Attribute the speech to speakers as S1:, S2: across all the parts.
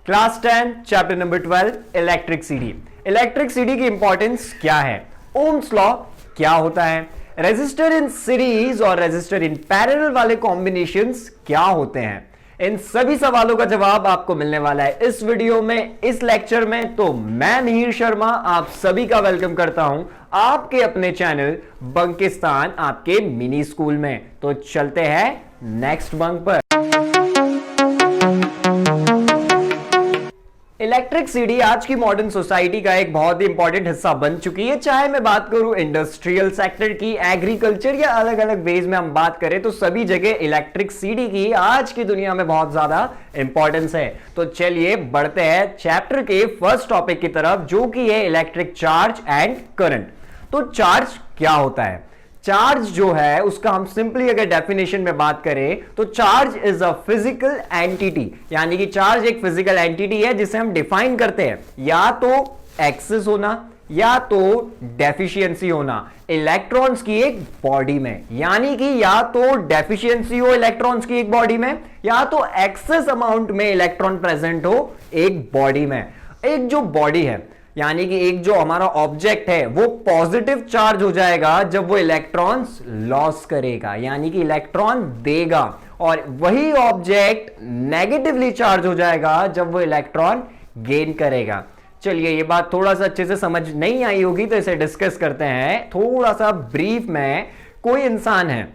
S1: Class 10 chapter number 12 electricity. Electricity की importance क्या है, ओम्स लॉ क्या होता है, रेजिस्टर इन सीरीज और रेजिस्टर इन पैरेलल वाले कॉम्बिनेशंस क्या होते हैं, इन सभी सवालों का जवाब आपको मिलने वाला है इस वीडियो में, इस लेक्चर में। तो मैं मिहिर शर्मा आप सभी का वेलकम करता हूं आपके अपने चैनल बंकिस्तान आपके मिनी स्कूल में। तो चलते हैं नेक्स्ट बंक पर। इलेक्ट्रिसिटी आज की मॉडर्न सोसाइटी का एक बहुत ही इंपॉर्टेंट हिस्सा बन चुकी है। चाहे मैं बात करूं इंडस्ट्रियल सेक्टर की, एग्रीकल्चर या अलग अलग वेज में हम बात करें तो सभी जगह इलेक्ट्रिसिटी की आज की दुनिया में बहुत ज्यादा इंपॉर्टेंस है। तो चलिए बढ़ते हैं चैप्टर के फर्स्ट टॉपिक की तरफ, जो कि है इलेक्ट्रिक चार्ज एंड करंट। तो चार्ज क्या होता है? चार्ज जो है उसका हम सिंपली अगर डेफिनेशन में बात करें तो charge is a physical entity, यानी कि चार्ज एक फिजिकल एंटिटी है जिसे हम डिफाइन करते हैं या तो एक्सेस होना या तो डेफिशिएंसी होना इलेक्ट्रॉन्स की एक बॉडी में, यानी कि या तो डेफिशिएंसी हो इलेक्ट्रॉन्स की एक बॉडी में या तो एक्सेस अमाउंट में इलेक्ट्रॉन प्रेजेंट हो एक बॉडी में। एक जो बॉडी है यानी कि एक जो हमारा ऑब्जेक्ट है वो पॉजिटिव चार्ज हो जाएगा जब वो इलेक्ट्रॉन्स लॉस करेगा, यानी कि इलेक्ट्रॉन देगा, और वही ऑब्जेक्ट नेगेटिवली चार्ज हो जाएगा जब वो इलेक्ट्रॉन गेन करेगा। चलिए ये बात थोड़ा सा अच्छे से समझ नहीं आई होगी तो इसे डिस्कस करते हैं थोड़ा सा ब्रीफ में। कोई इंसान है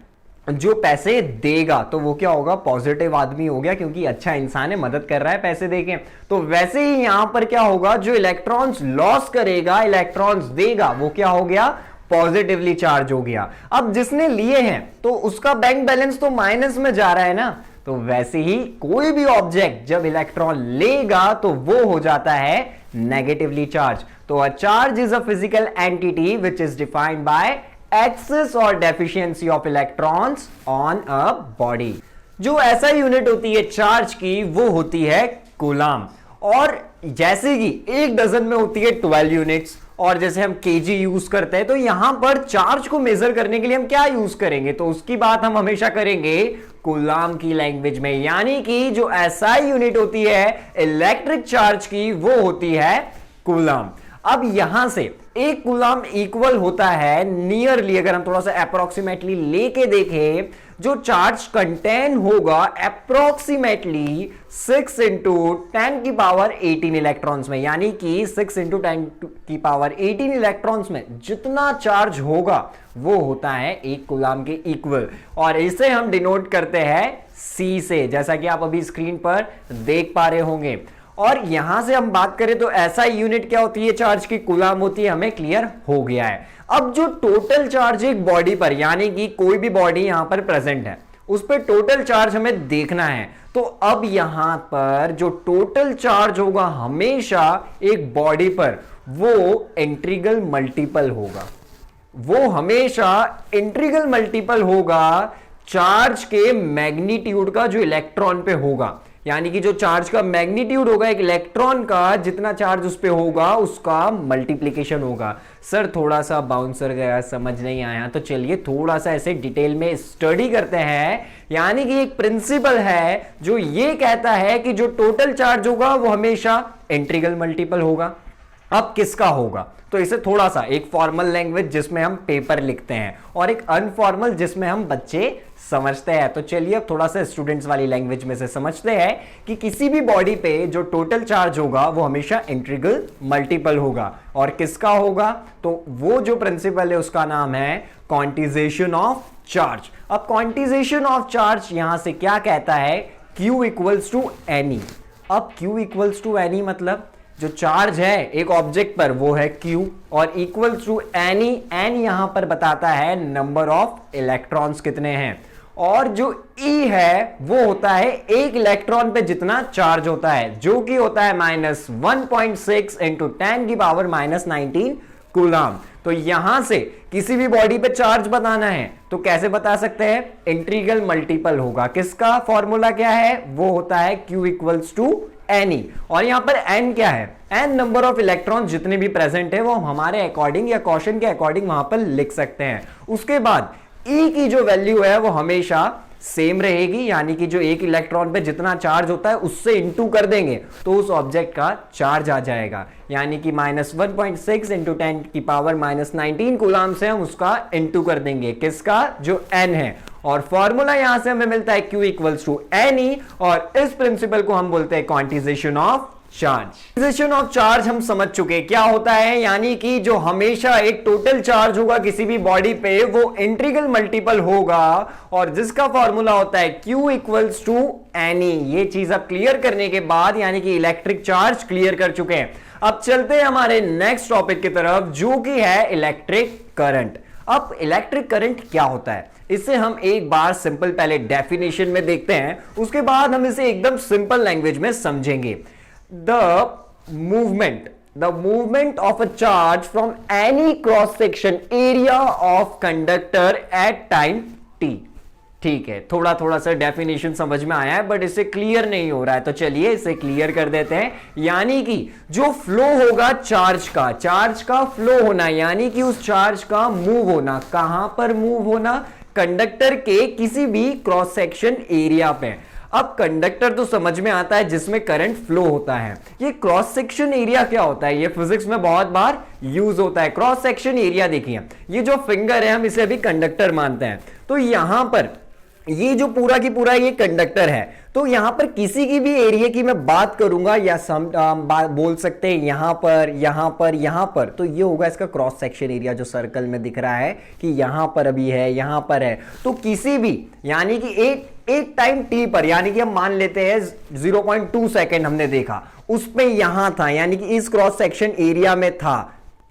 S1: जो पैसे देगा तो वो क्या होगा, पॉजिटिव आदमी हो गया, क्योंकि अच्छा इंसान है, मदद कर रहा है पैसे देके। तो वैसे ही यहां पर क्या होगा, जो इलेक्ट्रॉन्स लॉस करेगा इलेक्ट्रॉन्स देगा वो क्या हो गया, पॉजिटिवली चार्ज हो गया। अब जिसने लिए हैं तो उसका बैंक बैलेंस तो माइनस में जा रहा है ना। तो वैसे ही कोई भी ऑब्जेक्ट जब इलेक्ट्रॉन लेगा तो वो हो जाता है नेगेटिवली चार्ज। तो a charge is a physical entity which is defined by excess और deficiency of electrons on a body. जो ऐसा यूनिट होती है चार्ज की वो होती है कूलम, और जैसे कि एक डजन में होती है 12 यूनिट्स, और जैसे हम केजी यूज करते हैं तो यहां पर चार्ज को मेजर करने के लिए हम क्या यूज करेंगे, तो उसकी बात हम हमेशा करेंगे कूलम की लैंग्वेज में, यानी कि जो एसआई यूनिट होती है इलेक्ट्रिक चार्ज की वो होती है कूलम। अब यहां से एक कूलम इक्वल होता है नियरली, अगर हम थोड़ा सा अप्रोक्सीमेटली लेके देखें, जो चार्ज कंटेन होगा अप्रोक्सीमेटली 6 इंटू 10 की पावर 18 इलेक्ट्रॉन्स में, यानी कि 6 इंटू 10 की पावर 18 इलेक्ट्रॉन्स में जितना चार्ज होगा वो होता है एक कूलम के इक्वल, और इसे हम डिनोट करते हैं C से, जैसा कि आप अभी स्क्रीन पर देख पा रहे होंगे। और यहां से हम बात करें तो ऐसा यूनिट क्या होती है चार्ज की, कूलम होती है, हमें क्लियर हो गया है। अब जो टोटल चार्ज एक बॉडी पर, यानी कि कोई भी बॉडी यहां पर प्रेजेंट है उस पर टोटल चार्ज हमें देखना है, तो अब यहां पर जो टोटल चार्ज होगा हमेशा एक बॉडी पर वो इंटीग्रल मल्टीपल होगा, वो हमेशा इंटीग्रल मल्टीपल होगा चार्ज के मैग्नीट्यूड का जो इलेक्ट्रॉन पे होगा, यानी कि जो चार्ज का मैग्नीट्यूड होगा एक इलेक्ट्रॉन का, जितना चार्ज उस पे होगा उसका मल्टीप्लिकेशन होगा। सर थोड़ा सा बाउंसर गया, समझ नहीं आया, तो चलिए थोड़ा सा ऐसे डिटेल में स्टडी करते हैं। यानी कि एक प्रिंसिपल है जो ये कहता है कि जो टोटल चार्ज होगा वो हमेशा इंटीग्रल मल्टीपल होगा। अब किसका होगा, तो इसे थोड़ा सा एक फॉर्मल लैंग्वेज जिसमें हम पेपर लिखते हैं और एक अनफॉर्मल जिसमें हम बच्चे समझते हैं। तो चलिए अब थोड़ा सा स्टूडेंट्स वाली लैंग्वेज में से समझते हैं कि किसी भी बॉडी पे जो टोटल चार्ज होगा वो हमेशा इंटीग्रल मल्टीपल होगा, और किसका होगा, तो वो जो प्रिंसिपल है उसका नाम है क्वांटिजेशन ऑफ चार्ज। अब क्वांटिजेशन ऑफ चार्ज यहां से क्या कहता है, Q इक्वल्स टू एनी। अब Q इक्वल्स टू एनी मतलब जो चार्ज है एक ऑब्जेक्ट पर वो है Q, और इक्वल्स टू एनी, एन यहां पर बताता है नंबर ऑफ इलेक्ट्रॉन्स कितने हैं, और जो E है वो होता है एक इलेक्ट्रॉन पे जितना चार्ज होता है, जो कि होता है -1.6 इंटू 10 की पावर -19 कूलम। तो यहां से किसी भी बॉडी पे चार्ज बताना है तो कैसे बता सकते हैं, इंटीग्रल मल्टीपल होगा। किसका फॉर्मूला क्या है, वो होता है Q इक्वल्स टू एनी, और यहां पर n क्या है, n नंबर ऑफ इलेक्ट्रॉन जितने भी प्रेजेंट है वो हमारे अकॉर्डिंग या क्वेश्चन के अकॉर्डिंग वहां पर लिख सकते हैं। उसके बाद E की जो वैल्यू है वो हमेशा सेम रहेगी, यानी कि जो एक इलेक्ट्रॉन पे जितना चार्ज होता है उससे इंटू कर देंगे तो उस ऑब्जेक्ट का चार्ज आ जाएगा, यानी कि -1.6 इंटू 10⁻⁻19 कूलाम से हम उसका इंटू कर देंगे, किसका, जो n है। और फॉर्मूला यहां से हमें मिलता है Q इक्वल्स टू Ne, और इस प्रिंसिपल को हम बोलते हैं quantization of charge. Quantization of charge हम समझ चुके क्या होता है, यानी कि जो हमेशा एक टोटल चार्ज होगा किसी भी बॉडी पे वो इंटीग्रल मल्टीपल होगा, और जिसका फॉर्मूला होता है Q इक्वल्स टू Ne। ये चीज अब क्लियर करने के बाद यानी कि इलेक्ट्रिक चार्ज क्लियर कर चुके हैं। अब चलते हैं हमारे नेक्स्ट टॉपिक की तरफ, जो कि है इलेक्ट्रिक करंट। अब इलेक्ट्रिक करंट क्या होता है, इसे हम एक बार सिंपल पहले डेफिनेशन में देखते हैं, उसके बाद हम इसे एकदम सिंपल लैंग्वेज में समझेंगे। The movement of a charge from any cross section area of conductor at time t। ठीक है, थोड़ा थोड़ा सा डेफिनेशन समझ में आया है बट इसे क्लियर नहीं हो रहा है, तो चलिए इसे क्लियर कर देते हैं। यानी कि जो फ्लो होगा चार्ज का फ्लो होना, यानी कि उस चार्ज का मूव होना, कहां पर मूव होना, कंडक्टर के किसी भी क्रॉस सेक्शन एरिया पे। अब कंडक्टर तो समझ में आता है जिसमें करंट फ्लो होता है, ये क्रॉस सेक्शन एरिया क्या होता है, ये फिजिक्स में बहुत बार यूज होता है। क्रॉस सेक्शन एरिया देखिए, ये जो फिंगर है हम इसे अभी कंडक्टर मानते हैं, तो यहां पर ये जो पूरा की पूरा ये कंडक्टर है, तो यहां पर किसी की भी एरिया की मैं बात करूंगा या बोल सकते हैं यहां पर, यहां पर, यहां पर, तो ये होगा इसका क्रॉस सेक्शन एरिया जो सर्कल में दिख रहा है कि यहां पर अभी है, यहां पर है। तो किसी भी यानी कि एक टाइम t पर, यानी कि हम मान लेते हैं 0.2 सेकेंड हमने देखा, उस पे यहां था, यानी कि इस क्रॉस सेक्शन एरिया में था,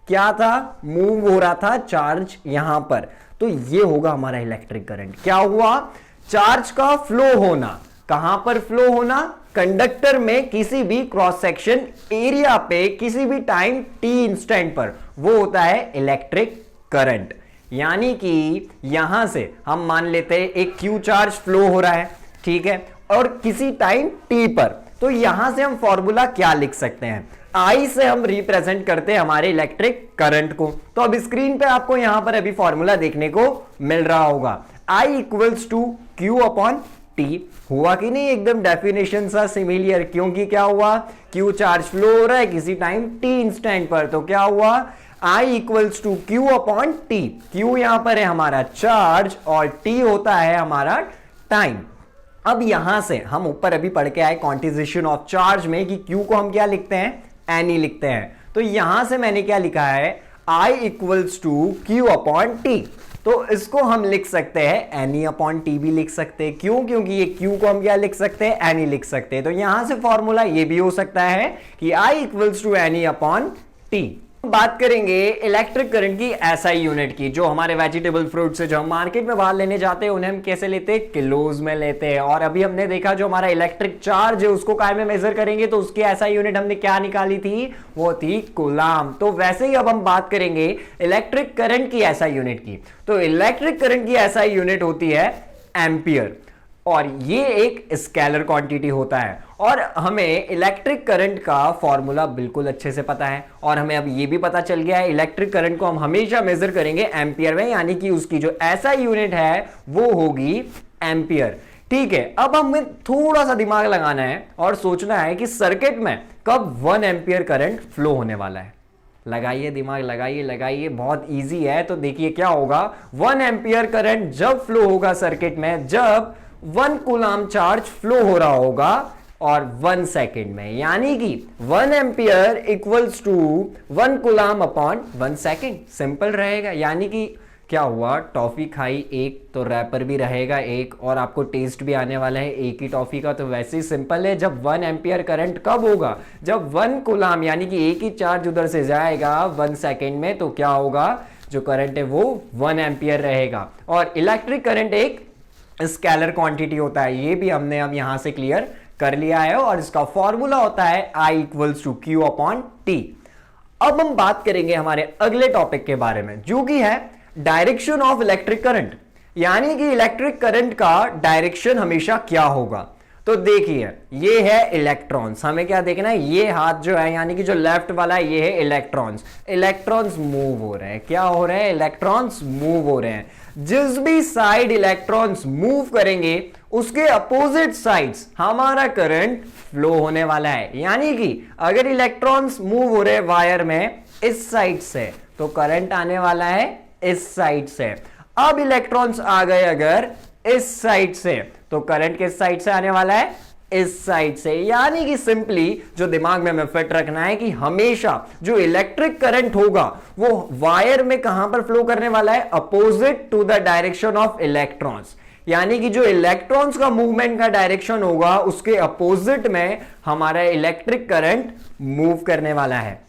S1: क्या था, मूव हो रहा था चार्ज यहां पर, तो ये होगा हमारा इलेक्ट्रिक करंट। क्या हुआ, चार्ज का फ्लो होना, कहां पर फ्लो होना, कंडक्टर में किसी भी क्रॉस सेक्शन एरिया पे किसी भी टाइम t इंस्टेंट पर, वो होता है इलेक्ट्रिक करंट। यानी कि यहां से हम मान लेते हैं एक Q चार्ज फ्लो हो रहा है, ठीक है, और किसी टाइम t पर, तो यहां से हम फॉर्मूला क्या लिख सकते हैं, I से हम रिप्रेजेंट करते हैं हमारे इलेक्ट्रिक करंट को। तो अब स्क्रीन पे आपको यहां पर अभी फॉर्मूला देखने को मिल रहा होगा, I equals to Q upon T। हुआ कि नहीं एकदम डेफिनेशन सा सिमिलियर, क्योंकि क्या हुआ, Q चार्ज फ्लो हो रहा है किसी टाइम t इंस्टेंट पर, तो क्या हुआ, I equals to Q upon T। Q यहां पर है हमारा चार्ज और T होता है हमारा टाइम। अब यहां से हम ऊपर अभी पढ़ के आए क्वांटाइजेशन ऑफ चार्ज में कि Q को हम क्या लिखते हैं, Ne लिखते हैं, तो यहां से मैंने क्या लिखा है, I equals to Q upon T। तो इसको हम लिख सकते हैं Ne अपॉन टी भी लिख सकते हैं, क्यों, क्योंकि ये Q को हम क्या लिख सकते हैं, Ne लिख सकते हैं। तो यहां से फॉर्मूला ये भी हो सकता है कि I equals to Ne upon T. बात करेंगे इलेक्ट्रिक करंट की एसआई यूनिट की, जो हमारे वेजिटेबल फ्रूट से जो हम मार्केट में बाहर लेने जाते हैं उन्हें हम कैसे लेते हैं, किलोज में लेते हैं। और अभी हमने देखा जो हमारा इलेक्ट्रिक चार्ज है उसको काय में मेजर करेंगे, तो उसकी एसआई यूनिट हमने क्या निकाली थी, वो थी कूलाम। तो वैसे ही अब हम बात करेंगे इलेक्ट्रिक करंट की एसआई यूनिट की। तो इलेक्ट्रिक करंट की एसआई यूनिट होती है एम्पियर, और ये एक स्केलर क्वांटिटी होता है, और हमें इलेक्ट्रिक करंट का फॉर्मूला बिल्कुल अच्छे से पता है, और हमें अब ये भी पता चल गया है इलेक्ट्रिक करंट को हम हमेशा मेजर करेंगे एम्पियर में, यानी कि उसकी जो एसआई यूनिट है वो होगी एम्पियर। ठीक है, अब हमें थोड़ा सा दिमाग लगाना है और सोचना है कि सर्किट में कब 1 एम्पियर करंट फ्लो होने वाला है। लगाइए दिमाग, लगाइए, बहुत इजी है। तो देखिए क्या होगा, 1 एम्पियर करंट जब फ्लो होगा सर्किट में, जब 1 कूलाम चार्ज फ्लो हो रहा होगा और 1 सेकेंड में, यानी कि 1 ampere equals to 1 coulomb upon 1 second. Simple रहेगा, यानी कि क्या हुआ, टॉफी खाई एक तो रैपर भी रहेगा एक, और आपको टेस्ट भी आने वाला है एक ही टॉफी का। तो वैसे ही सिंपल है, जब 1 एम्पियर करंट कब होगा, जब 1 कूलाम यानी कि एक ही चार्ज उधर से जाएगा 1 सेकेंड में, तो क्या होगा, जो करंट है वो 1 एम्पियर रहेगा। और इलेक्ट्रिक करंट एक स्केलर क्वांटिटी होता है, ये भी हमने अब यहां से क्लियर कर लिया है, और इसका फॉर्मूला होता है I equals to Q upon T। अब हम बात करेंगे हमारे अगले टॉपिक के बारे में, जो कि है डायरेक्शन ऑफ इलेक्ट्रिक करंट, यानी कि इलेक्ट्रिक करंट का डायरेक्शन हमेशा क्या होगा। तो देखिए ये है इलेक्ट्रॉन्स, हमें क्या देखना है, ये हाथ जो है यानी कि जो लेफ्ट वाला है ये है इलेक्ट्रॉन्स। इलेक्ट्रॉन्स मूव हो रहे हैं, क्या हो रहे हैं, इलेक्ट्रॉन्स मूव हो रहे हैं। जिस भी साइड इलेक्ट्रॉन्स मूव करेंगे उसके अपोजिट साइड्स हमारा करंट फ्लो होने वाला है। यानी कि अगर इलेक्ट्रॉन्स मूव हो रहे हैं वायर में इस साइड से तो करंट आने वाला है इस साइड से। अब इलेक्ट्रॉन्स आ गए अगर इस साइड से तो करंट किस साइड से आने वाला है, इस साइड से। यानी कि सिंपली जो दिमाग में हमें फिट रखना है कि हमेशा जो इलेक्ट्रिक करंट होगा वो वायर में कहां पर फ्लो करने वाला है, opposite to the direction of electrons. यानी कि जो इलेक्ट्रॉन्स का मूवमेंट का डायरेक्शन होगा उसके अपोजिट में हमारा इलेक्ट्रिक करंट मूव करने वाला है।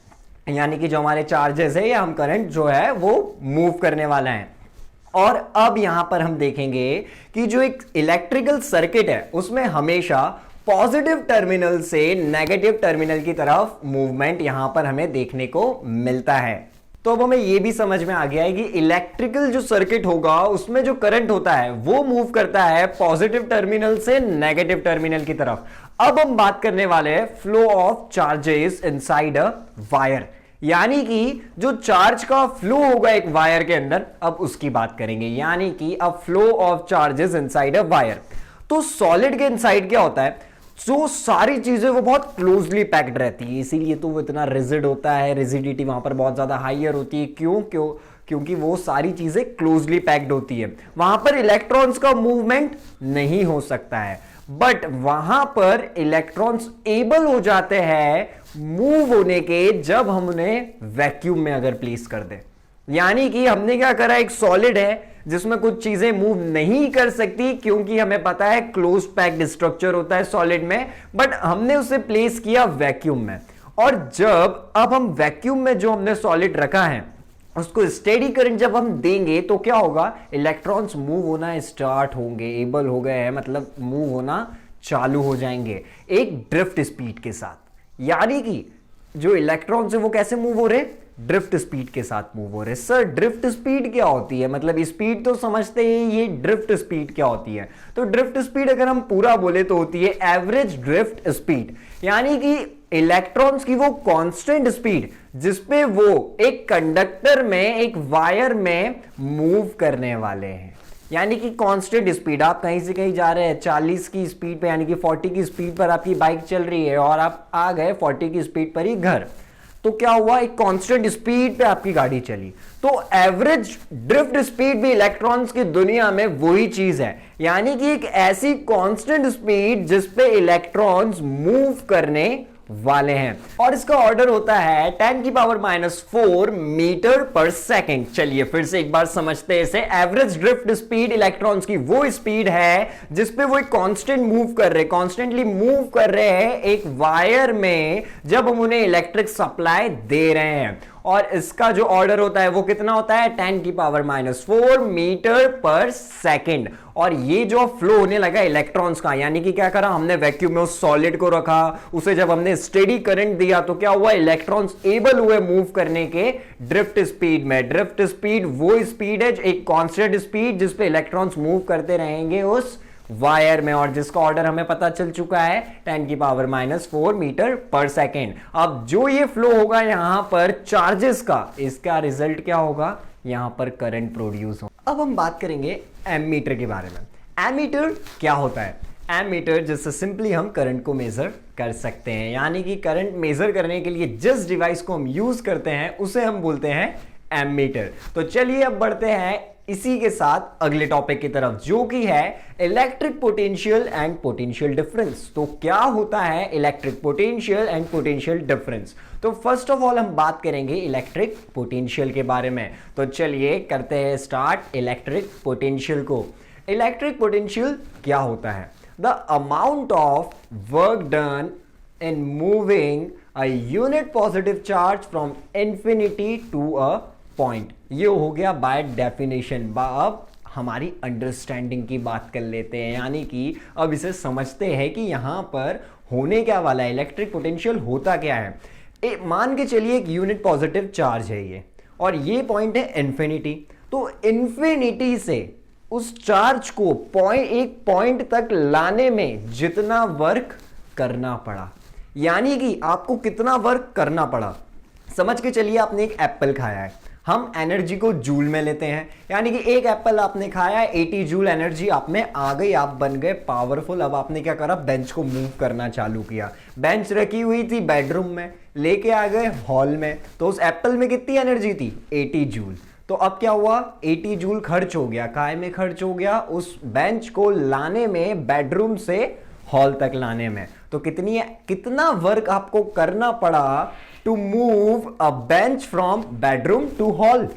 S1: यानी कि जो हमारे चार्जेस है या हम करंट जो है वो मूव करने वाला है। और अब यहां पर हम देखेंगे कि जो एक इलेक्ट्रिकल सर्किट है उसमें हमेशा पॉजिटिव टर्मिनल से नेगेटिव टर्मिनल की तरफ मूवमेंट यहां पर हमें देखने को मिलता है। तो अब हमें यह भी समझ में आ गया है कि इलेक्ट्रिकल जो सर्किट होगा उसमें जो करंट होता है वो मूव करता है पॉजिटिव टर्मिनल से नेगेटिव टर्मिनल की तरफ। अब हम बात करने वाले हैं flow of charges inside a wire, यानी कि जो चार्ज का फ्लो होगा एक वायर के अंदर, अब उसकी बात करेंगे। यानी कि अब flow of charges inside a wire. तो सॉलिड के इनसाइड क्या होता है, जो सारी चीजें वो बहुत क्लोजली पैक्ड रहती है, इसीलिए तो वो इतना रिजिड होता है, रिजिडिटी वहां पर बहुत ज्यादा हाइयर होती है। क्योंकि वो सारी चीजें क्लोजली पैक्ड होती है, वहां पर इलेक्ट्रॉन्स का मूवमेंट नहीं हो सकता है। बट वहां पर इलेक्ट्रॉन्स एबल हो जाते हैं मूव होने के जब हम उन्हें वैक्यूम में अगर प्लेस कर दें। यानी कि हमने क्या करा, एक सॉलिड है जिसमें कुछ चीजें मूव नहीं कर सकती क्योंकि हमें पता है क्लोज पैक्ड स्ट्रक्चर होता है सॉलिड में, बट हमने उसे प्लेस किया वैक्यूम में। और जब अब हम वैक्यूम में जो हमने सॉलिड रखा है उसको स्टेडी करंट जब हम देंगे तो क्या होगा, इलेक्ट्रॉन्स मूव होना स्टार्ट होंगे, एबल हो गए हैं, मतलब मूव होना चालू हो जाएंगे एक ड्रिफ्ट स्पीड के साथ। यानी कि जो इलेक्ट्रॉन्स है वो कैसे मूव हो रहे हैं, ड्रिफ्ट स्पीड के साथ मूव हो रहे हैं। सर ड्रिफ्ट स्पीड क्या होती है, मतलब स्पीड तो समझते हैं, ये ड्रिफ्ट स्पीड क्या होती है। तो ड्रिफ्ट स्पीड अगर हम पूरा बोले तो होती है एवरेज ड्रिफ्ट स्पीड। यानी कि इलेक्ट्रॉन्स की वो कांस्टेंट स्पीड जिसपे वो एक कंडक्टर में, एक वायर में मूव करने वाले हैं। यानी कि कांस्टेंट स्पीड, आप कहीं से कहीं जा रहे हैं 40 की स्पीड पे, यानी कि 40 की स्पीड पर आपकी बाइक चल रही है और आप आ गए 40 की स्पीड पर ही घर, तो क्या हुआ, एक कांस्टेंट स्पीड पे आपकी गाड़ी चली। तो एवरेज ड्रिफ्ट स्पीड भी इलेक्ट्रॉन्स की दुनिया में वही चीज है। यानी कि एक ऐसी कांस्टेंट स्पीड जिस पे इलेक्ट्रॉन्स मूव करने वाले हैं। और इसका ऑर्डर होता है 10⁻⁴ मीटर पर सेकेंड। चलिए फिर से एक बार समझते हैं इसे। एवरेज ड्रिफ्ट स्पीड इलेक्ट्रॉन्स की वो स्पीड है जिसपे वो एक कांस्टेंट मूव कर रहे, कॉन्स्टेंटली मूव कर रहे हैं एक वायर में जब हम उन्हें इलेक्ट्रिक सप्लाई दे रहे हैं। और इसका जो ऑर्डर होता है वो कितना होता है, 10⁻⁴ मीटर पर सेकेंड। और ये जो फ्लो होने लगा इलेक्ट्रॉन्स का, यानी कि क्या करा हमने, वैक्यूम में उस सॉलिड को रखा, उसे जब हमने स्टेडी करंट दिया तो क्या हुआ, इलेक्ट्रॉन्स एबल हुए मूव करने के ड्रिफ्ट स्पीड में। ड्रिफ्ट स्पीड वो स्पीड है, एक कांस्टेंट स्पीड जिस पे इलेक्ट्रॉन्स मूव करते रहेंगे उस वायर में, और जिसका ऑर्डर हमें पता चल चुका है 10⁻⁴ मीटर पर सेकेंड। अब जो ये फ्लो होगा यहां पर चार्जेस का, इसका रिजल्ट क्या होगा, यहां पर करंट प्रोड्यूस हो। अब हम बात करेंगे एमीटर के बारे में। एमीटर क्या होता है, एमीटर जिससे सिंपली हम करंट को मेजर कर सकते हैं। यानी कि करंट मेजर करने के लिए जिस डिवाइस को हम यूज करते हैं उसे हम बोलते हैं एमीटर। तो चलिए अब बढ़ते हैं इसी के साथ अगले टॉपिक की तरफ, जो कि है electric potential and potential difference. तो क्या होता है electric potential and potential difference. तो फर्स्ट ऑफ ऑल हम बात करेंगे इलेक्ट्रिक पोटेंशियल के बारे में। तो चलिए करते हैं स्टार्ट इलेक्ट्रिक पोटेंशियल को। इलेक्ट्रिक पोटेंशियल क्या होता है, the amount of work done in moving a unit positive charge from infinity to a point. ये हो गया बाय डेफिनेशन। अब हमारी अंडरस्टैंडिंग की बात कर लेते हैं, यानी कि अब इसे समझते हैं कि यहां पर होने क्या वाला है, इलेक्ट्रिक पोटेंशियल होता क्या है। मान के चलिए एक यूनिट पॉजिटिव चार्ज है ये, और ये पॉइंट है इंफिनिटी। तो इंफिनिटी से उस चार्ज को एक पॉइंट तक लाने में जितना वर्क करना पड़ा, यानी कि आपको कितना वर्क करना पड़ा। समझ के चलिए आपने एक एप्पल खाया है, हम एनर्जी को जूल में लेते हैं, यानी कि एक एप्पल आपने खाया, 80 जूल एनर्जी आप में आ गई, आप बन गए पावरफुल। अब आपने क्या करा, बेंच को मूव करना चालू किया। बेंच रखी हुई थी बेडरूम में, लेके आ गए हॉल में, तो उस एप्पल में कितनी एनर्जी थी, 80 जूल। तो अब क्या हुआ, 80 जूल खर्च हो गया। काय में खर्च हो गया, उस बेंच को लाने में, बेडरूम से हॉल तक लाने में। तो कितना वर्क आपको करना पड़ा to move a bench from bedroom to hall,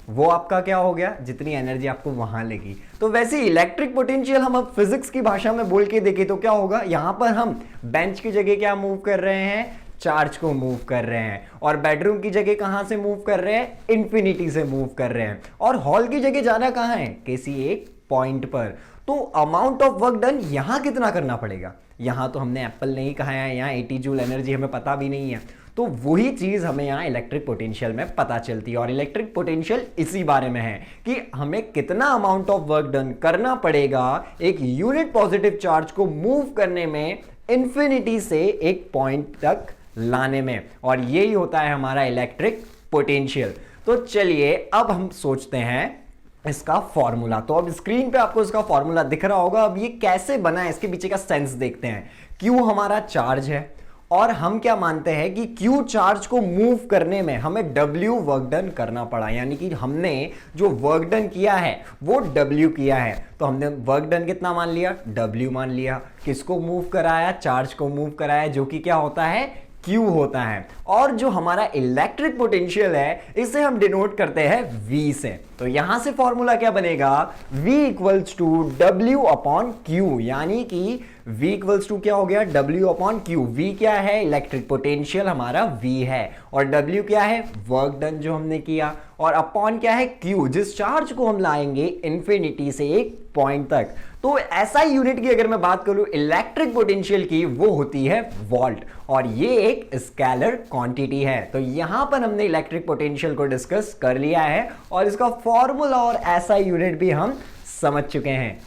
S1: वो आपका क्या हो गया, जितनी एनर्जी आपको वहां लगी। तो वैसे इलेक्ट्रिक पोटेंशियल हम अब फिजिक्स की भाषा में बोल के देखें तो क्या होगा, यहां पर हम बेंच की जगह क्या मूव कर रहे हैं, चार्ज को मूव कर रहे हैं, और बेडरूम की जगह कहां से मूव कर रहे हैं, इन्फिनिटी से मूव कर रहे हैं, और हॉल की जगह जाना कहां है, किसी एक पॉइंट पर। तो अमाउंट ऑफ वर्क डन यहां कितना करना पड़ेगा, यहां तो हमने एप्पल नहीं कहा है, यहां 80 जूल एनर्जी हमें पता भी नहीं है। तो वही चीज हमें यहां इलेक्ट्रिक पोटेंशियल में पता चलती है, और इलेक्ट्रिक पोटेंशियल इसी बारे में है कि हमें कितना अमाउंट ऑफ वर्क डन करना पड़ेगा एक यूनिट पॉजिटिव चार्ज को मूव करने में, इंफिनिटी से एक पॉइंट तक लाने में, और यही होता है हमारा इलेक्ट्रिक पोटेंशियल। तो चलिए अब हम सोचते हैं इसका फॉर्मूला। तो अब स्क्रीन पे आपको इसका फॉर्मूला दिख रहा होगा। अब ये कैसे बना है, इसके पीछे का सेंस देखते हैं। क्यू हमारा चार्ज है, और हम क्या मानते हैं कि क्यू चार्ज को मूव करने में हमें डब्ल्यू वर्क डन करना पड़ा, यानी कि हमने जो वर्क डन किया है वो डब्ल्यू किया है। तो हमने वर्क डन कितना मान लिया, डब्ल्यू मान लिया। किसको मूव कराया, चार्ज को मूव कराया, जो कि क्या होता है, Q होता है। और जो हमारा इलेक्ट्रिक पोटेंशियल है इसे हम डिनोट करते हैं V से। तो यहां से फॉर्मूला क्या बनेगा, V equals to W upon Q, यानी कि V इक्वल्स टू क्या हो गया, W अपॉन Q। V क्या है, इलेक्ट्रिक पोटेंशियल हमारा V है, और W क्या है, वर्क डन जो हमने किया, और अपॉन क्या है, Q, जिस चार्ज को हम लाएंगे इंफिनिटी से एक पॉइंट तक। तो ऐसा यूनिट की अगर मैं बात करूं इलेक्ट्रिक पोटेंशियल की, वो होती है वोल्ट, और ये एक स्केलर क्वांटिटी है। तो यहां पर हमने इलेक्ट्रिक पोटेंशियल को डिस्कस कर लिया है, और इसका फॉर्मूला और ऐसा यूनिट भी हम समझ चुके हैं।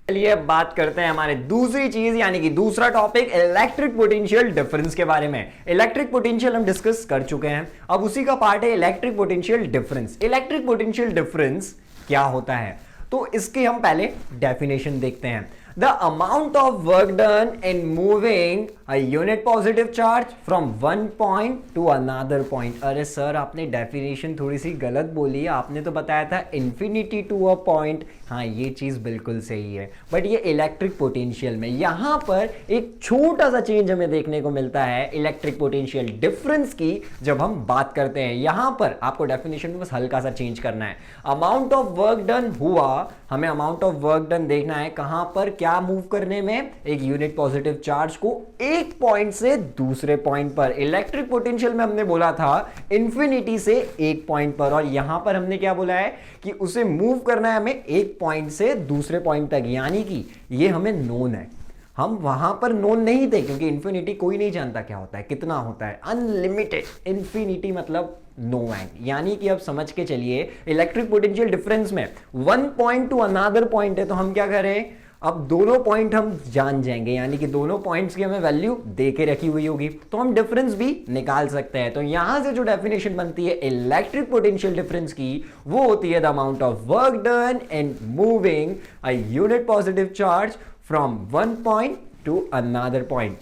S1: चलिए अब बात करते हैं हमारे दूसरी चीज, यानी कि दूसरा टॉपिक इलेक्ट्रिक पोटेंशियल डिफरेंस के बारे में। इलेक्ट्रिक पोटेंशियल हम डिस्कस कर चुके हैं, अब उसी का पार्ट है electric potential difference. Electric potential difference क्या होता है, तो इसके हम पहले डेफिनेशन देखते हैं। The amount of work done in moving a unit positive charge from one point two another point. अरे सर आपने डेफिनेशन थोड़ी सी गलत बोली है, आपने तो बताया था इंफिनिटी टू अ पॉइंट। हाँ ये चीज बिल्कुल सही है, बट ये इलेक्ट्रिक पोटेंशियल में यहां पर एक छोटा सा चेंज हमें देखने को मिलता है इलेक्ट्रिक पोटेंशियल डिफरेंस की जब हम बात करते हैं। यहां पर आपको डेफिनेशन में बस हल्का सा चेंज करना है। अमाउंट ऑफ वर्क डन हुआ, हमें अमाउंट ऑफ वर्क डन देखना है कहां पर, क्या मूव करने में, एक यूनिट पॉजिटिव चार्ज को एक पॉइंट से दूसरे पॉइंट पर। इलेक्ट्रिक पोटेंशियल में हमने बोला था इंफिनिटी से एक पॉइंट पर, और यहां पर हमने क्या बोला है कि उसे मूव करना है हमें एक पॉइंट से दूसरे पॉइंट तक, यानी कि ये हमें नोन है। हम वहां पर नोन नहीं थे क्योंकि इंफिनिटी कोई नहीं जानता क्या होता है, कितना होता है, अनलिमिटेड। इंफिनिटी मतलब नो एंड, यानी कि अब समझ के चलिए इलेक्ट्रिक पोटेंशियल डिफरेंस में one point two another point है, तो हम क्या करें, अब दोनों पॉइंट हम जान जाएंगे, यानी कि दोनों पॉइंट्स की हमें वैल्यू दे के रखी हुई होगी, तो हम डिफरेंस भी निकाल सकते हैं। तो यहां से जो डेफिनेशन बनती है इलेक्ट्रिक पोटेंशियल डिफरेंस की, वो होती है the amount of work done in moving a unit positive charge from one point two another point.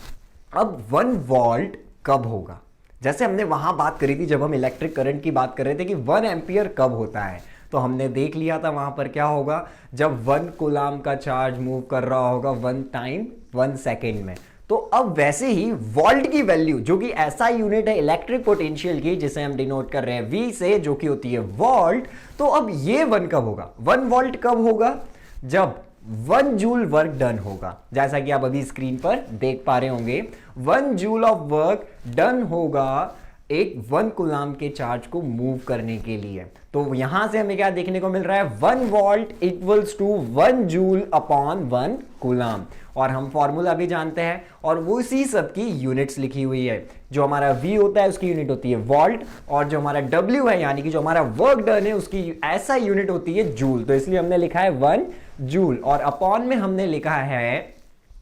S1: अब 1 वोल्ट कब होगा, जैसे हमने वहां बात करी थी जब हम इलेक्ट्रिक करंट की बात कर रहे थे कि 1 एम्पियर कब होता है, तो हमने देख लिया था वहां पर क्या होगा, जब 1 कूलाम का चार्ज मूव कर रहा होगा 1 टाइम 1 सेकेंड में। तो अब वैसे ही वोल्ट की वैल्यू, जो कि ऐसा यूनिट है इलेक्ट्रिक पोटेंशियल की जिसे हम डिनोट कर रहे हैं V से, जो कि होती है वोल्ट। तो अब ये 1 कब होगा, 1 वोल्ट कब होगा, जब 1 जूल वर्क डन होगा, जैसा कि आप अभी स्क्रीन पर देख पा रहे होंगे। 1 जूल ऑफ वर्क डन होगा एक 1 कूलाम के चार्ज को मूव करने के लिए। तो यहां से हमें क्या देखने को मिल रहा है, 1 volt equals to 1 joule upon 1 coulomb. और हम फॉर्मूला भी जानते हैं, और वो इसी सब की यूनिट्स लिखी हुई है। जो हमारा V होता है उसकी यूनिट होती है वोल्ट, और जो हमारा W है यानी कि जो हमारा वर्क डन है उसकी ऐसा यूनिट होती है जूल। तो इसलिए हमने लिखा है 1 जूल, और अपॉन में हमने लिखा है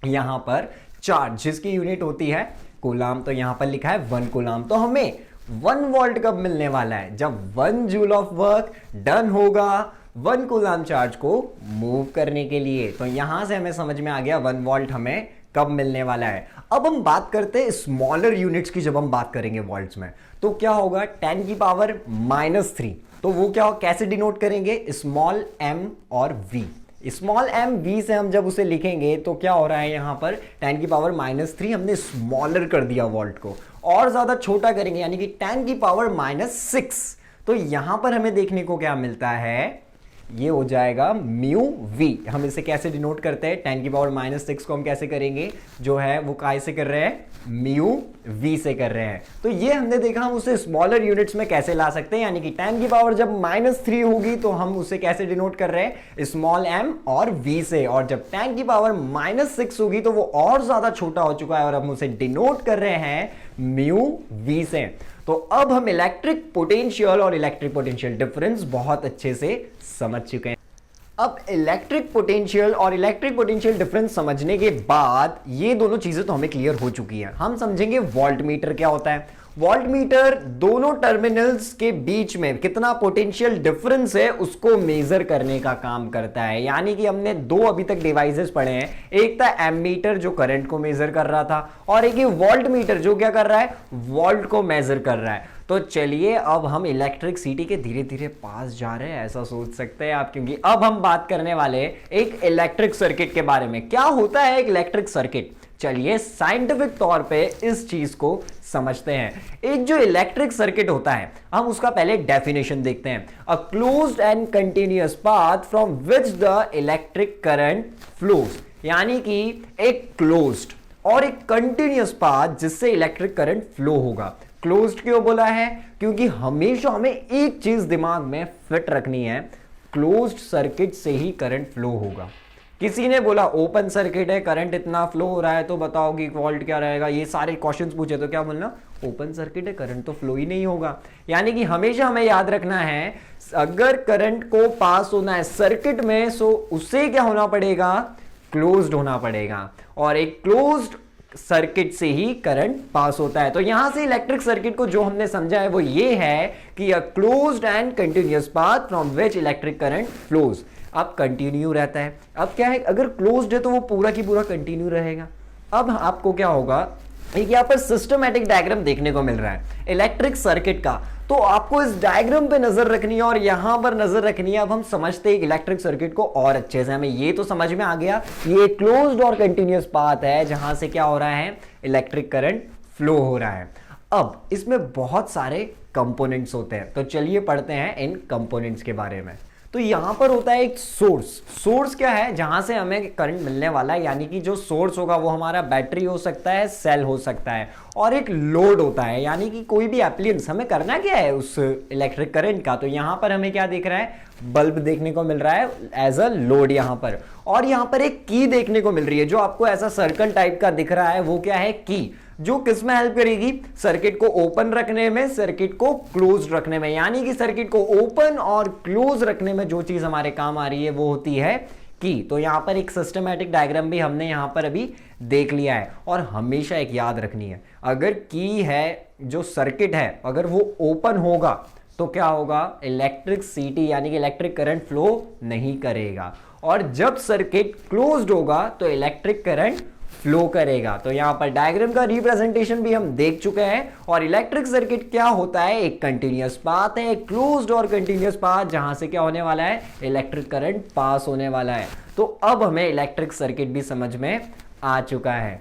S1: यहां पर चार्ज जिसकी यूनिट होती है कूलाम, तो यहां पर लिखा है 1 कूलाम। तो हमें 1 वोल्ट कब मिलने वाला है? जब 1 जूल ऑफ वर्क डन होगा 1 कूलाम चार्ज को मूव करने के लिए। तो यहां से हमें समझ में आ गया 1 वोल्ट हमें कब मिलने वाला है। अब हम बात करते हैं स्मॉलर यूनिट्स की। जब हम बात करेंगे वोल्ट्स में तो क्या होगा, 10 की पावर -3, तो वो क्या कैसे डिनोट करेंगे, स्मॉल m और v। स्मॉल m v से हम जब उसे लिखेंगे तो क्या हो रहा है, यहां पर 10 की पावर -3 हमने स्मॉलर कर दिया वोल्ट को, और ज्यादा छोटा करेंगे यानी कि 10 की पावर -6। तो यहां पर हमें देखने को क्या मिलता है, ये हो जाएगा म्यू वी। हम इसे कैसे डिनोट करते हैं, 10 की पावर -6 को हम कैसे करेंगे, जो है वो काय से कर रहे हैं, म्यू वी से कर रहे हैं। तो ये हमने देखा हम उसे स्मॉलर यूनिट्स में कैसे ला सकते हैं, यानी कि 10 की पावर जब -3 होगी तो हम उसे कैसे डिनोट कर रहे हैं, स्मॉल m और v से, और जब 10 की पावर -6 होगी तो वो और ज्यादा छोटा हो चुका है और हम उसे डिनोट कर रहे हैं म्यू वी से। तो अब हम इलेक्ट्रिक पोटेंशियल और इलेक्ट्रिक पोटेंशियल डिफरेंस बहुत अच्छे से समझ चुके हैं। अब इलेक्ट्रिक पोटेंशियल और इलेक्ट्रिक पोटेंशियल डिफरेंस समझने के बाद ये दोनों चीजें तो हमें क्लियर हो चुकी हैं। हम समझेंगे वोल्टमीटर क्या होता है। वोल्टमीटर दोनों टर्मिनल्स के बीच में कितना पोटेंशियल डिफरेंस है उसको मेजर करने का काम करता है। यानी कि हमने दो अभी तक डिवाइसेस पढ़े हैं, एक था एमीटर जो करंट को मेजर कर रहा था, और एक ये वोल्टमीटर जो क्या कर रहा है, वोल्ट को मेजर कर रहा है। तो चलिए अब हम इलेक्ट्रिसिटी के धीरे धीरे पास जा रहे हैं, ऐसा सोच सकते हैं आप, क्योंकि अब हम बात करने वाले एक इलेक्ट्रिक सर्किट के बारे में। क्या होता है एक इलेक्ट्रिक सर्किट, चलिए साइंटिफिक तौर पे इस चीज को समझते हैं। एक जो इलेक्ट्रिक सर्किट होता है हम उसका पहले डेफिनेशन देखते हैं। A closed end continuous path from which the electric current flows, यानी कि एक क्लोज्ड और एक कंटिन्यूअस पाथ जिससे इलेक्ट्रिक करंट फ्लो होगा। क्लोज्ड क्यों बोला है, क्योंकि हमेशा हमें एक चीज दिमाग में फिट रखनी है, क्लोज्ड सर्किट से ही करंट फ्लो होगा। किसी ने बोला ओपन सर्किट है करंट इतना फ्लो हो रहा है तो बताओ कि वोल्ट क्या रहेगा, ये सारे क्वेश्चंस पूछे तो क्या बोलना, ओपन सर्किट है करंट तो फ्लो ही नहीं होगा। यानी कि हमेशा हमें याद रखना है अगर करंट को पास होना है सर्किट में सो उसे क्या होना पड़ेगा, क्लोज्ड होना पड़ेगा, और एक क्लोज्ड सर्किट से ही करंट पास होता है। तो यहां से इलेक्ट्रिक सर्किट को जो हमने समझा है वो ये है कि a closed end continuous path from which electric current flows. अब कंटिन्यू रहता है, अब क्या है अगर क्लोज्ड है तो वो पूरा की पूरा कंटिन्यू रहेगा। अब आपको क्या होगा, एक यहां पर सिस्टमैटिक डायग्राम देखने को मिल रहा है इलेक्ट्रिक सर्किट का, तो आपको इस डायग्राम पे नजर रखनी है और यहां पर नजर रखनी है। अब हम समझते हैं इलेक्ट्रिक सर्किट को और अच्छे से, हमें ये तो समझ में आ गया ये क्लोज्ड और कंटिन्यूअस पाथ है जहां से क्या हो रहा है, इलेक्ट्रिक करंट फ्लो हो रहा है। अब इसमें बहुत सारे कंपोनेंट्स होते हैं, तो चलिए पढ़ते हैं इन कंपोनेंट्स के बारे में। तो यहां पर होता है एक सोर्स। सोर्स क्या है, जहां से हमें करंट मिलने वाला है, यानी कि जो सोर्स होगा वो हमारा बैटरी हो सकता है, सेल हो सकता है, और एक लोड होता है, यानी कि कोई भी एप्लियंस। हमें करना क्या है उस इलेक्ट्रिक करंट का, तो यहां पर हमें क्या दिख रहा है, बल्ब देखने को मिल रहा है एज अ लोड यहां पर, और यहां पर एक की देखने को मिल रही है जो आपको ऐसा सर्कल टाइप का दिख रहा है, वो क्या है, की, जो किस में हेल्प करेगी, सर्किट को ओपन रखने में, सर्किट को क्लोज रखने में। यानी कि सर्किट को ओपन और क्लोज रखने में जो चीज हमारे काम आ रही है वो होती है की। तो यहां पर एक सिस्टमैटिक डायग्राम भी हमने यहां पर अभी देख लिया है, और हमेशा एक याद रखनी है, अगर की है जो सर्किट है अगर वो ओपन होगा तो क्या होगा, इलेक्ट्रिसिटी यानी कि इलेक्ट्रिक करंट फ्लो नहीं करेगा, और जब सर्किट क्लोज्ड होगा तो इलेक्ट्रिक करंट फ्लो करेगा। तो यहां पर डायग्राम का रिप्रेजेंटेशन भी हम देख चुके हैं, और इलेक्ट्रिक सर्किट क्या होता है, एक कंटिन्यूअस पाथ है, एक क्लोज्ड और कंटिन्यूअस पाथ जहां से क्या होने वाला है, इलेक्ट्रिक करंट पास होने वाला है। तो अब हमें इलेक्ट्रिक सर्किट भी समझ में आ चुका है।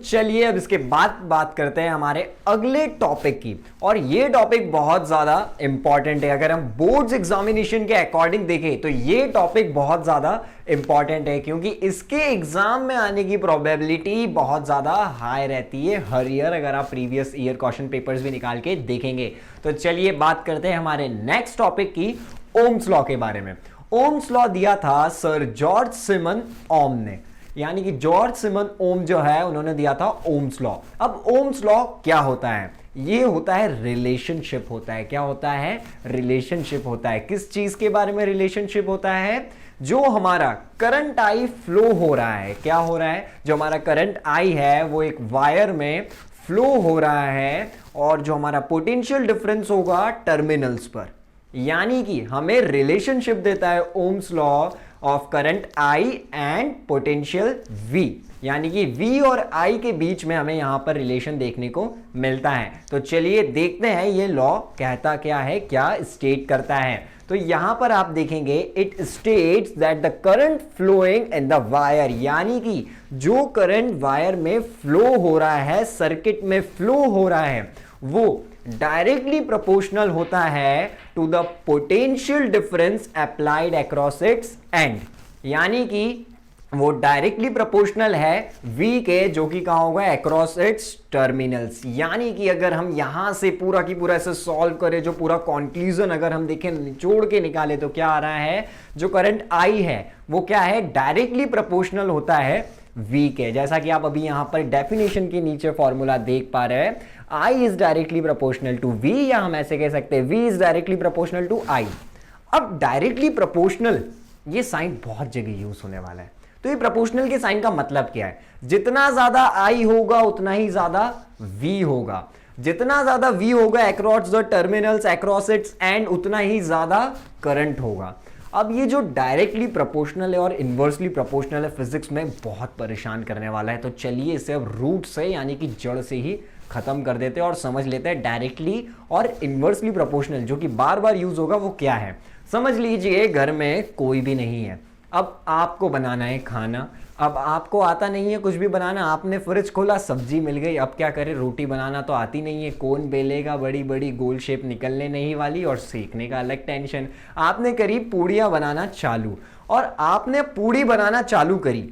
S1: चलिए अब इसके बाद बात करते हैं हमारे अगले टॉपिक की, और ये टॉपिक बहुत ज्यादा इंपॉर्टेंट है। अगर हम बोर्ड्स एग्जामिनेशन के अकॉर्डिंग देखें तो ये टॉपिक बहुत ज्यादा इंपॉर्टेंट है, क्योंकि इसके एग्जाम में आने की प्रोबेबिलिटी बहुत ज्यादा हाई रहती है हर ईयर, अगर आप प्रीवियस ईयर क्वेश्चन पेपर्स भी निकाल के देखेंगे। तो चलिए बात करते हैं हमारे नेक्स्ट टॉपिक की, ओम्स लॉ के बारे में। ओम्स लॉ दिया था सर जॉर्ज सिमन ओम ने, यानी कि जॉर्ज सिमन ओम जो है उन्होंने दिया था ओम्स लॉ। अब ओम्स लॉ क्या होता है, ये होता है रिलेशनशिप होता है। क्या होता है, रिलेशनशिप होता है। किस चीज के बारे में रिलेशनशिप होता है, जो हमारा करंट आई फ्लो हो रहा है, क्या हो रहा है, जो हमारा करंट आई है वो एक वायर में फ्लो हो रहा है और जो हमारा पोटेंशियल डिफरेंस होगा टर्मिनल्स पर, यानी कि हमें रिलेशनशिप देता है Ohm's law of current I and potential V, यानी कि V और I के बीच में हमें यहां पर रिलेशन देखने को मिलता है। तो चलिए देखते हैं ये लॉ कहता क्या है, क्या स्टेट करता है। तो यहां पर आप देखेंगे it states that the current flowing in the wire, यानी कि जो करंट वायर में फ्लो हो रहा है, सर्किट में फ्लो हो रहा है, वो डायरेक्टली प्रोपोर्शनल होता है to the potential difference applied across its end, यानी कि वो डायरेक्टली प्रोपोर्शनल है V के, जो कि कहां होगा, अक्रॉस इट्स टर्मिनल्स। यानी कि अगर हम यहां से पूरा की पूरा ऐसे सॉल्व करें, जो पूरा कंक्लूजन अगर हम देखें, निचोड़ के निकाले, तो क्या आ रहा है, जो करंट I है वो क्या है, डायरेक्टली प्रोपोर्शनल होता है V के। जैसा कि आप अभी यहां पर डेफिनेशन के नीचे फॉर्मूला देख पा रहे हैं, I is directly proportional to V, या हम ऐसे कह सकते हैं V is directly proportional to I। अब डायरेक्टली प्रोपोर्शनल ये साइन बहुत जगह यूज होने वाला है। तो ये प्रोपोर्शनल के साइन का मतलब क्या है, जितना ज्यादा I होगा उतना ही ज्यादा V होगा, जितना ज्यादा V होगा across the terminals across its and, उतना ही ज्यादा करंट होगा। अब ये जो डायरेक्टली प्रोपोर्शनल है और इन्वर्सली प्रोपोर्शनल है, फिजिक्स में बहुत परेशान करने वाला है। तो चलिए इसे अब रूट से, यानी कि जड़ से ही खत्म कर देते हैं और समझ लेते हैं डायरेक्टली और इन्वर्सली प्रोपोर्शनल जो कि बार बार यूज होगा वो क्या है। समझ लीजिए घर में कोई भी नहीं है, अब आपको बनाना है खाना, अब आपको आता नहीं है कुछ भी बनाना, आपने फ्रिज खोला, सब्जी मिल गई, अब क्या करें, रोटी बनाना तो आती नहीं है, कौन बेलेगा, बड़ी बड़ी गोल शेप निकलने नहीं वाली और सेकने का अलग टेंशन। आपने करी पूड़ियाँ बनाना चालू, और आपने पूड़ी बनाना चालू करी,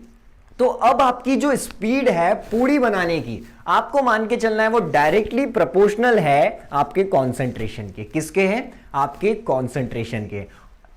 S1: तो अब आपकी जो स्पीड है पूड़ी बनाने की, आपको मान के चलना है वो डायरेक्टली प्रोपोर्शनल है आपके कॉन्सेंट्रेशन के। किसके हैं, आपके कॉन्सेंट्रेशन के।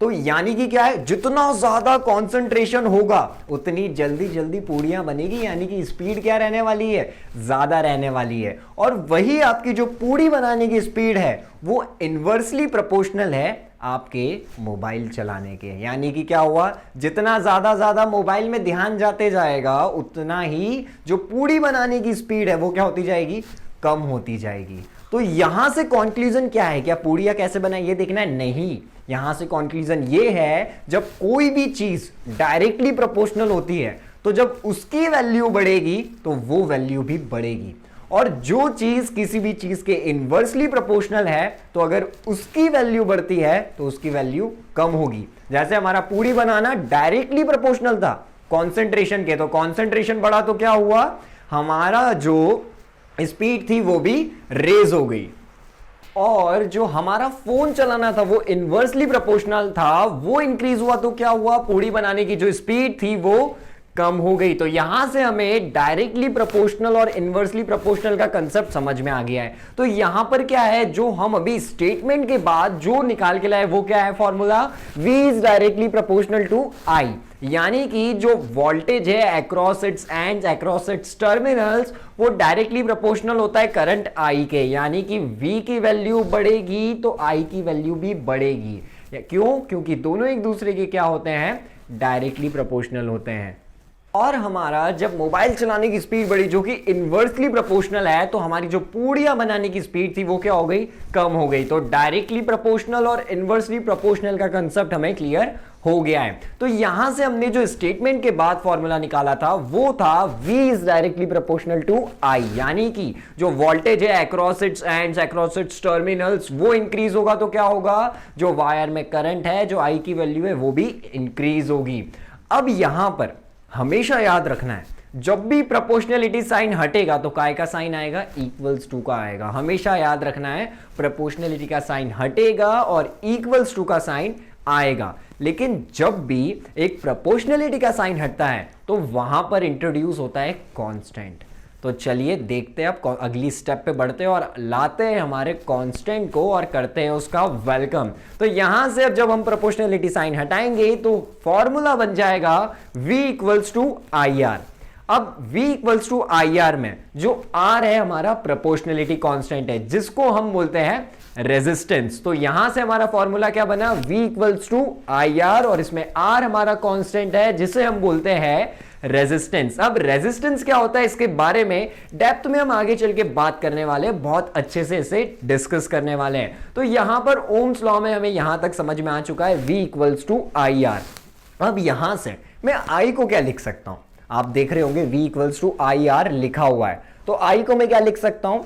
S1: तो यानी कि क्या है, जितना ज्यादा कॉन्सेंट्रेशन होगा उतनी जल्दी जल्दी पूड़ियां बनेगी, यानी कि स्पीड क्या रहने वाली है, ज्यादा रहने वाली है। और वही आपकी जो पूड़ी बनाने की स्पीड है वो इनवर्सली प्रोपोर्शनल है आपके मोबाइल चलाने के। यानी कि क्या हुआ, जितना ज्यादा मोबाइल में ध्यान जाते जाएगा उतना ही जो पूड़ी बनाने की स्पीड है वो क्या होती जाएगी, कम होती जाएगी। तो यहां से कंक्लूजन क्या है, क्या पूड़ियां कैसे बनाए ये देखना है, नहीं। यहां से कंक्लूजन ये है, जब कोई भी चीज डायरेक्टली प्रोपोर्शनल होती है तो जब उसकी वैल्यू बढ़ेगी तो वो वैल्यू भी बढ़ेगी, और जो चीज किसी भी चीज के इनवर्सली प्रोपोर्शनल है तो अगर उसकी वैल्यू बढ़ती है तो उसकी वैल्यू कम होगी। जैसे हमारा पूड़ी बनाना डायरेक्टली प्रोपोर्शनल था कॉन्सेंट्रेशन के, तो कॉन्सेंट्रेशन बढ़ा तो क्या हुआ, हमारा जो स्पीड थी वो भी रेज हो गई। और जो हमारा फोन चलाना था वो इनवर्सली प्रोपोर्शनल था, वो इंक्रीज हुआ तो क्या हुआ, पूड़ी बनाने की जो स्पीड थी वो कम हो गई। तो यहां से हमें डायरेक्टली प्रोपोर्शनल और इनवर्सली प्रोपोर्शनल का कंसेप्ट समझ में आ गया है। तो यहां पर क्या है, जो हम अभी स्टेटमेंट के बाद जो निकाल के लाए वो क्या है, formula V is directly proportional to I, यानी कि जो वोल्टेज है across its ends across its terminals वो डायरेक्टली प्रोपोर्शनल होता है करंट I के, यानी कि V की वैल्यू बढ़ेगी तो I की वैल्यू भी बढ़ेगी। क्यों, क्योंकि दोनों एक दूसरे के क्या होते हैं, डायरेक्टली प्रोपोर्शनल होते हैं। और हमारा जब मोबाइल चलाने की स्पीड बढ़ी जो कि इनवर्सली प्रोपोर्शनल है, तो हमारी जो पूड़ियां बनाने की स्पीड थी वो क्या हो गई, कम हो गई। तो डायरेक्टली प्रोपोर्शनल और इनवर्सली प्रोपोर्शनल का कंसेप्ट हमें क्लियर हो गया है। तो यहां से हमने जो स्टेटमेंट के बाद फॉर्मूला निकाला था वो था V is directly proportional to I, यानी कि जो वोल्टेज है across its ends across its terminals वो इंक्रीज होगा तो क्या होगा, जो वायर में करंट है जो I की वैल्यू है वो भी इंक्रीज होगी। अब यहां पर हमेशा याद रखना है, जब भी प्रोपोर्शनलिटी साइन हटेगा तो काय का साइन आएगा, इक्वल्स टू का आएगा। हमेशा याद रखना है, प्रोपोर्शनलिटी का साइन हटेगा और इक्वल्स टू का साइन आएगा। लेकिन जब भी एक प्रोपोर्शनलिटी का साइन हटता है तो वहां पर इंट्रोड्यूस होता है कांस्टेंट। तो चलिए देखते हैं, अब अगली स्टेप पे बढ़ते हैं और लाते हैं हमारे कांस्टेंट को और करते हैं उसका वेलकम। तो यहां से अब जब हम प्रोपोर्शनलिटी साइन हटाएंगे तो फॉर्मूला बन जाएगा V इक्वल्स टू IR। अब V equals to I R में जो R है हमारा प्रोपोर्शनलिटी कांस्टेंट है, जिसको हम बोलते हैं रेजिस्टेंस। तो यहां से हमारा फॉर्मूला क्या बना, V equals to I R, और इसमें R हमारा कांस्टेंट है जिसे हम बोलते हैं रेजिस्टेंस। अब रेजिस्टेंस क्या होता है इसके बारे में डेप्थ में हम आगे चल के बात करने वाले हैं, बहुत अच्छे से इसे डिस्कस करने वाले हैं। तो यहां पर ओम्स लॉ में हमें यहां तक समझ में आ चुका है V equals to I R. अब यहां से मैं I को क्या लिख सकता हूं, आप देख रहे होंगे V equals to I R लिखा हुआ है, तो I को मैं क्या लिख सकता हूं,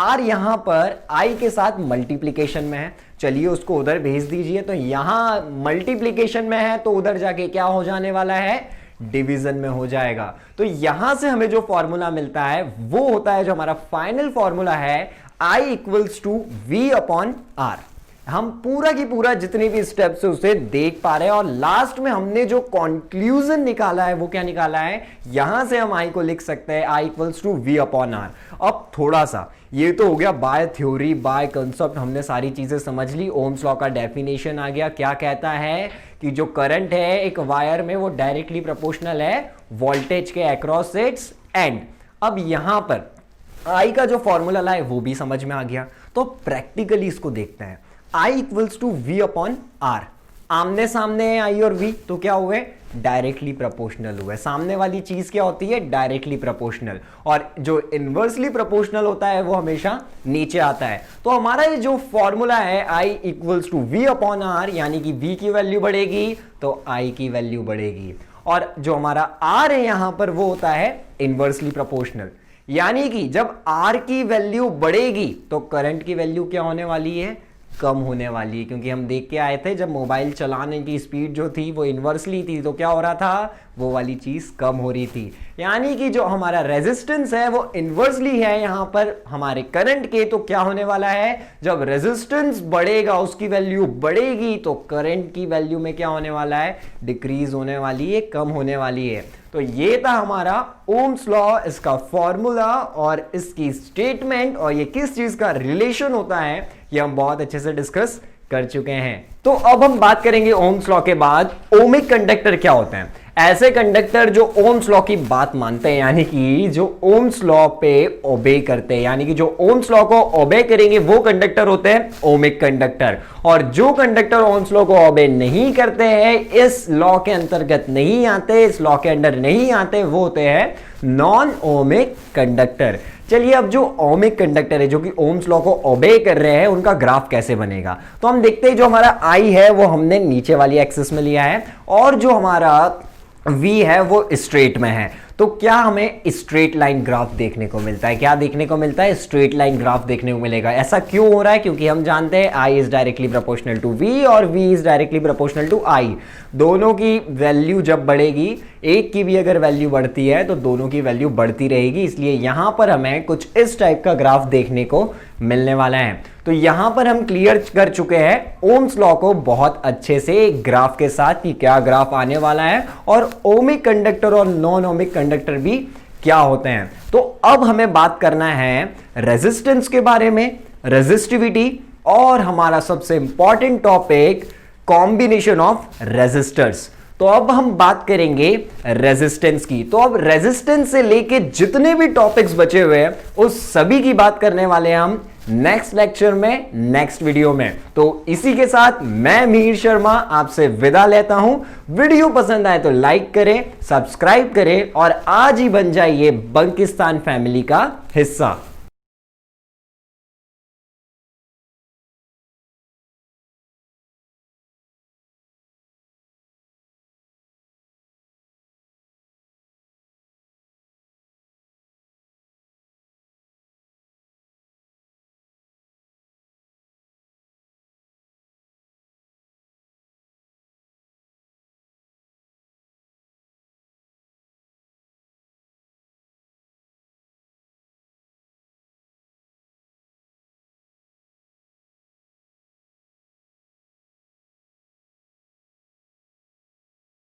S1: R यहां पर I के साथ मल्टीप्लीकेशन में है, चलिए उसको उधर भेज दीजिए। तो यहां मल्टीप्लीकेशन में है तो उधर जाके क्या हो जाने वाला है, डिवीजन में हो जाएगा। तो यहां से हमें जो फॉर्मूला मिलता है वो होता है, जो हमारा फाइनल फॉर्मूला है I equals to V upon R। हम पूरा की पूरा जितने भी स्टेप्स है उसे देख पा रहे हैं, और लास्ट में हमने जो कंक्लूजन निकाला है वो क्या निकाला है, यहां से हम I को लिख सकते हैं I equals to V upon R। अब थोड़ा सा ये तो हो गया बाय थ्योरी बाय कंसेप्ट, हमने सारी चीजें समझ ली। ओम्स लॉ का डेफिनेशन आ गया, क्या कहता है कि जो करंट है एक वायर में वो डायरेक्टली प्रोपोर्शनल है वोल्टेज के अक्रॉस इट्स एंड। अब यहां पर I का जो फॉर्मूला लाए वो भी समझ में आ गया, तो प्रैक्टिकली इसको देखते हैं। I equals to V upon R, आमने सामने है I और V, तो क्या हुए, डायरेक्टली प्रोपोर्शनल हुए। सामने वाली चीज क्या होती है, डायरेक्टली प्रोपोर्शनल, और जो इनवर्सली प्रोपोर्शनल होता है वो हमेशा नीचे आता है। तो हमारा ये जो फॉर्मूला है I equals to V upon R, यानी कि V की वैल्यू बढ़ेगी तो I की वैल्यू बढ़ेगी, और जो हमारा R है यहां पर वो होता है इनवर्सली प्रोपोर्शनल, यानी कि जब R की वैल्यू बढ़ेगी तो करंट की वैल्यू क्या होने वाली है, कम होने वाली है। क्योंकि हम देख के आए थे जब मोबाइल चलाने की स्पीड जो थी वो इनवर्सली थी, तो क्या हो रहा था, वो वाली चीज कम हो रही थी। यानी कि जो हमारा रेजिस्टेंस है वो इनवर्सली है यहां पर हमारे करंट के, तो क्या होने वाला है, जब रेजिस्टेंस बढ़ेगा उसकी वैल्यू बढ़ेगी तो करंट की वैल्यू में क्या होने वाला है, डिक्रीज होने वाली है, कम होने वाली है। तो ये था हमारा ओम्स लॉ, इसका फॉर्मूला और इसकी स्टेटमेंट, और ये किस चीज का रिलेशन होता है ये हम बहुत अच्छे से डिस्कस कर चुके हैं। तो अब हम बात करेंगे ओम्स लॉ के बाद ओमिक कंडक्टर क्या होते हैं। ऐसे कंडक्टर जो ओम्स लॉ की बात मानते हैं, यानी कि जो ओम्स लॉ पे ओबे करते हैं, यानी कि जो ओम्स लॉ को ओबे करेंगे वो कंडक्टर होते हैं ओमिक कंडक्टर। और जो कंडक्टर ओम्स लॉ को ओबे नहीं करते हैं, इस लॉ के अंतर्गत नहीं आते, इस लॉ के अंडर नहीं आते, वो होते हैं नॉन ओमिक कंडक्टर। चलिए अब जो ओमिक कंडक्टर है जो कि ओम्स लॉ को ओबे कर रहे हैं उनका ग्राफ कैसे बनेगा, तो हम देखते हैं जो हमारा I है वो हमने नीचे वाली एक्सिस में लिया है, और जो हमारा V है वो स्ट्रेट में है। तो क्या हमें स्ट्रेट लाइन ग्राफ देखने को मिलता है, क्या देखने को मिलता है, स्ट्रेट लाइन ग्राफ देखने को मिलेगा। ऐसा क्यों हो रहा है, क्योंकि हम जानते हैं I is directly proportional to V और V is directly proportional to I। दोनों की वैल्यू जब बढ़ेगी, एक की भी अगर वैल्यू बढ़ती है तो दोनों की वैल्यू बढ़ती रहेगी, इसलिए यहां पर हमें कुछ इस टाइप का ग्राफ देखने को मिलने वाला है। तो यहां पर हम क्लियर कर चुके हैं ओम्स लॉ को बहुत अच्छे से एक ग्राफ के साथ कि क्या ग्राफ आने वाला है, और ओमिक कंडक्टर और नॉन ओमिक कंडक्टर भी क्या होते हैं। तो अब हमें बात करना है रेजिस्टेंस के बारे में, रेजिस्टिविटी, और हमारा सबसे important topic combination of resistors. तो अब हम बात करेंगे रेजिस्टेंस की। तो अब रेजिस्टेंस से लेके जितने भी टॉपिक्स बचे हुए हैं उस सभी की बात करने वाले हैं हम नेक्स्ट लेक्चर में, नेक्स्ट वीडियो में। तो इसी के साथ मैं मीर शर्मा आपसे विदा लेता हूं। वीडियो पसंद आए तो लाइक करें, सब्सक्राइब करें, और आज ही बन जाइए बंकिस्तान फैमिली का हिस्सा।